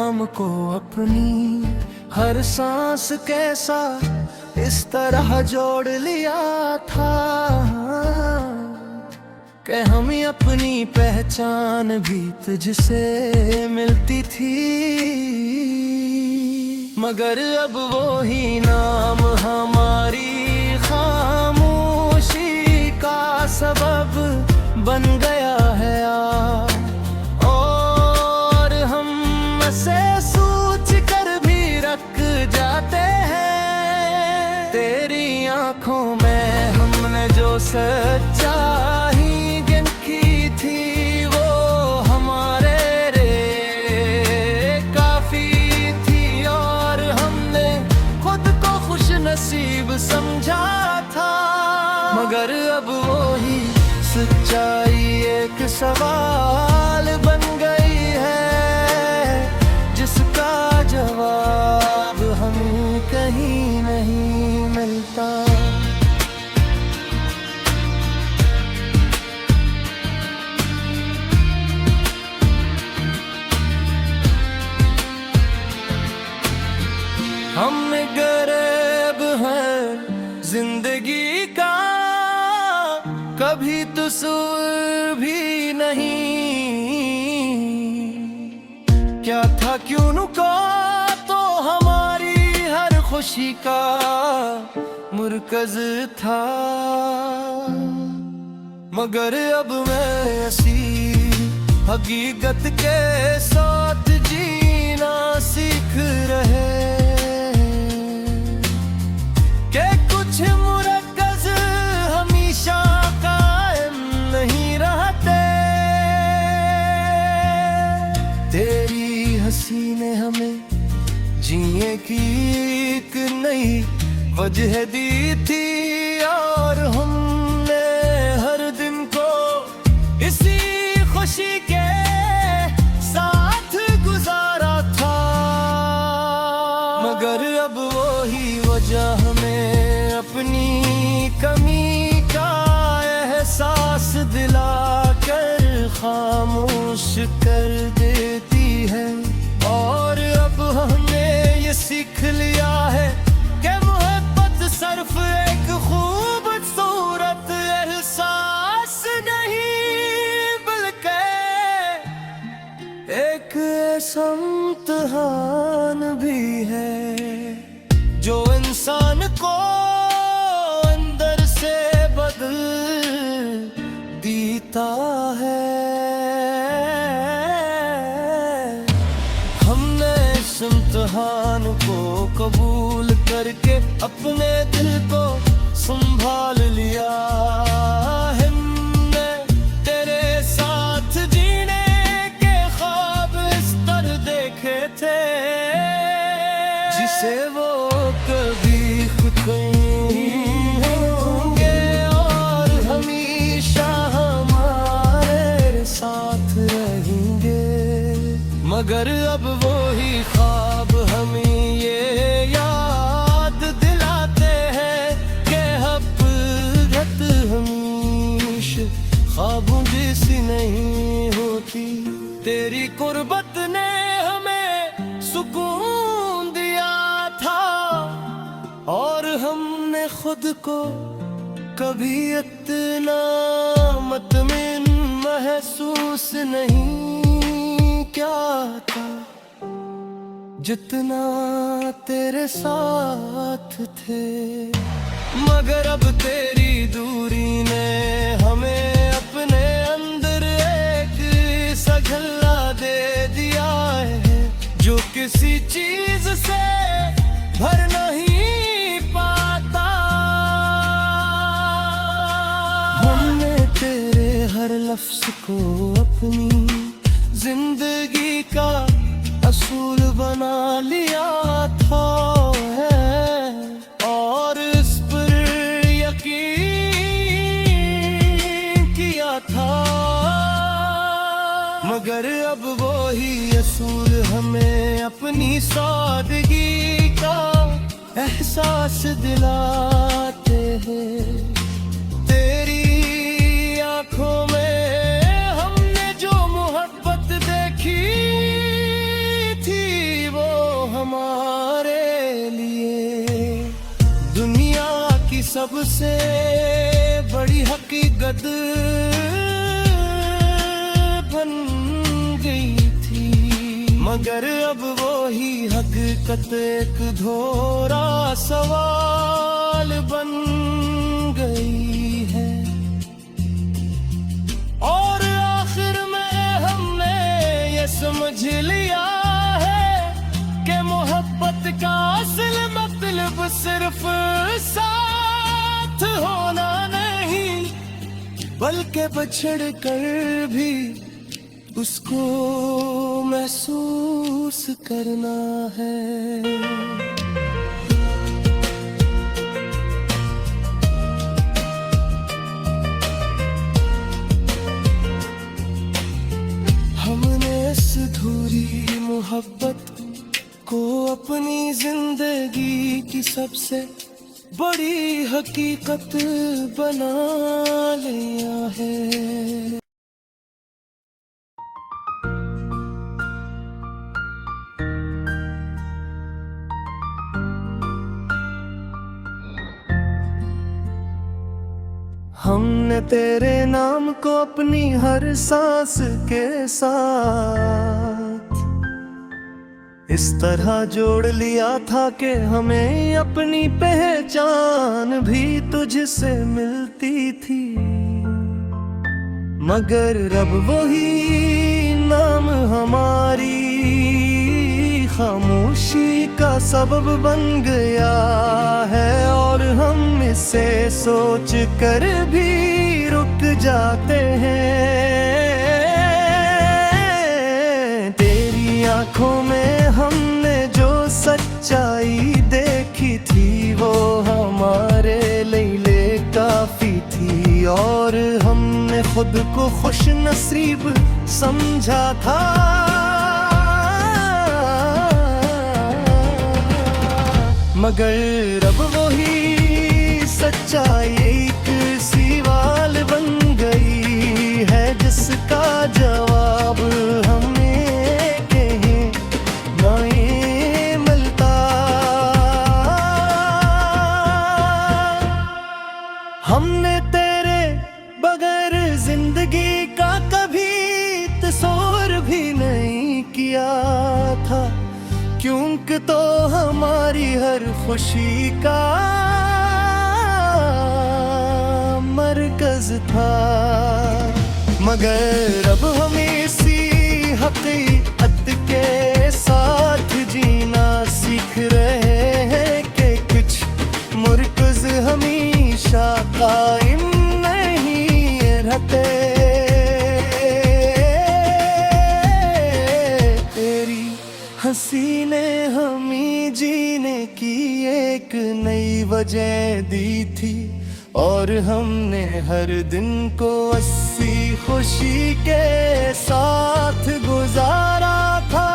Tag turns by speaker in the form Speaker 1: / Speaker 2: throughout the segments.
Speaker 1: नाम को अपनी हर सांस कैसा इस तरह जोड़ लिया था कि हम अपनी पहचान भी तुझसे मिलती थी। मगर अब वो ही नाम हमारी खामोशी का सबब बन गया है और हम से सोच कर भी रख जाते हैं। तेरी आंखों में हमने जो सच्चाई गिनती थी वो हमारे रे काफी थी और हमने खुद को खुश नसीब समझा था। मगर अब वो ही सच्चाई एक सवाल बन गई है जिसका जवाब हमें कहीं नहीं मिलता। हम गरीब हैं जिंदगी का कभी तुसूर भी नहीं। क्या था क्यों नुका तो हमारी हर खुशी का मुरकज था। मगर अब मैं ऐसी हकीकत के साथ जीना सीख रहे कि कुछ मुरकज हमेशा कायम नहीं रहते। तेरी हंसी ने हमें जीने की एक नई वजह दी थी और हमने हर दिन को इसी खुशी के साथ गुजारा था। मगर अब वो ही वजह हमें अपनी कमी का एहसास दिला कर खामोश कर देती है। और अब हमने ये सीख लिया है कि मोहब्बत सिर्फ एक खूबसूरत एहसास नहीं बल्कि एक ऐसा इम्तिहान भी है जो इंसान को अंदर से बदल देता है। हमने इस इम्तिहान को कबूल करके अपने दिल को संभाल लिया। हमने तेरे साथ जीने के ख्वाब इस तरह देखे थे जिसे वो कभी खुद नहीं होंगे और हमेशा हमारे साथ रहेंगे। मगर अब वो ही ख्वाब हमें ये याद दिलाते हैं कि हकीकत हमेशा ख्वाबों जैसी नहीं होती। तेरी कुर्बत ने हमें सुकून दिया था और हमने खुद को कभी इतना मुतमिन महसूस नहीं किया था जितना तेरे साथ थे। मगर अब तेरी दूरी ने हमें अपने अंदर एक सगला दे दिया है जो किसी चीज से भर नहीं पाता। हमने तेरे हर लफ्ज को अपनी जिंदगी का असूल बना लिया था और इस पर यकीन किया था। मगर अब वो ही असूल हमें अपनी सादगी का एहसास दिलाते हैं। तेरी आंखों में हमने जो मोहब्बत देखी थी सबसे बड़ी हकीकत बन गई थी, मगर अब वो ही हकीकत एक धोरा सवाल बन गई है। और आखिर में हमने ये समझ लिया है कि मोहब्बत का असल मतलब सिर्फ साथ होना नहीं, बल्कि बछड़ कर भी उसको महसूस करना है। हमने इस अधूरी मोहब्बत को अपनी जिंदगी की सबसे बड़ी हकीकत बना लिया है। हमने तेरे नाम को अपनी हर सांस के साथ इस तरह जोड़ लिया था कि हमें अपनी पहचान भी तुझसे मिलती थी, मगर अब वही नाम हमारी खामोशी का सबब बन गया है। और हम इसे सोच कर भी रुक जाते हैं। तेरी आंखों में हमने जो सच्चाई देखी थी वो हमारे लिए काफी थी, और हमने खुद को खुश नसीब समझा था। मगर अब वही सच्चाई एक सवाल बन गई है, जिसका जवाब हमें कहीं नहीं मिलता। हमने तेरे बगैर जिंदगी का कभी तस्वीर भी नहीं किया था, क्योंकि तो हमारी हर खुशी का मरकज था। मगर अब हम इसी हकीकत के साथ जीना सीख रहे हैं कि कुछ मरकज हमेशा कायम नहीं रहते। हंसी ने हमें जीने की एक नई वजह दी थी, और हमने हर दिन को हंसी खुशी के साथ गुजारा था।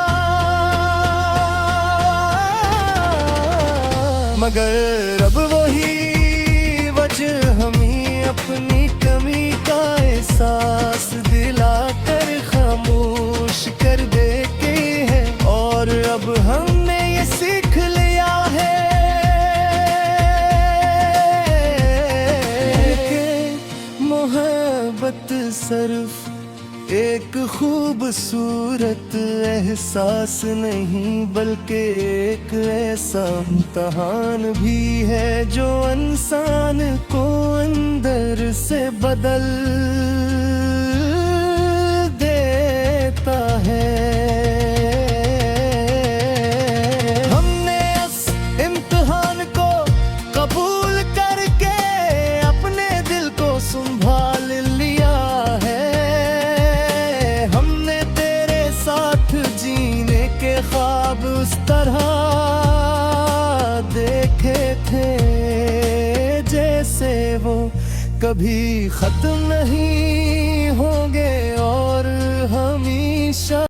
Speaker 1: मगर अब वही वजह हमें अपनी कमी का एहसास दिलाकर खामोश कर देती है। और अब हमने ये सीख लिया है कि मोहब्बत सिर्फ एक खूबसूरत एहसास नहीं, बल्कि एक ऐसा इम्तिहान भी है जो इंसान को अंदर से बदल देता है। संभाल लिया है हमने तेरे साथ जीने के ख्वाब उस तरह देखे थे, जैसे वो कभी खत्म नहीं होंगे और हमेशा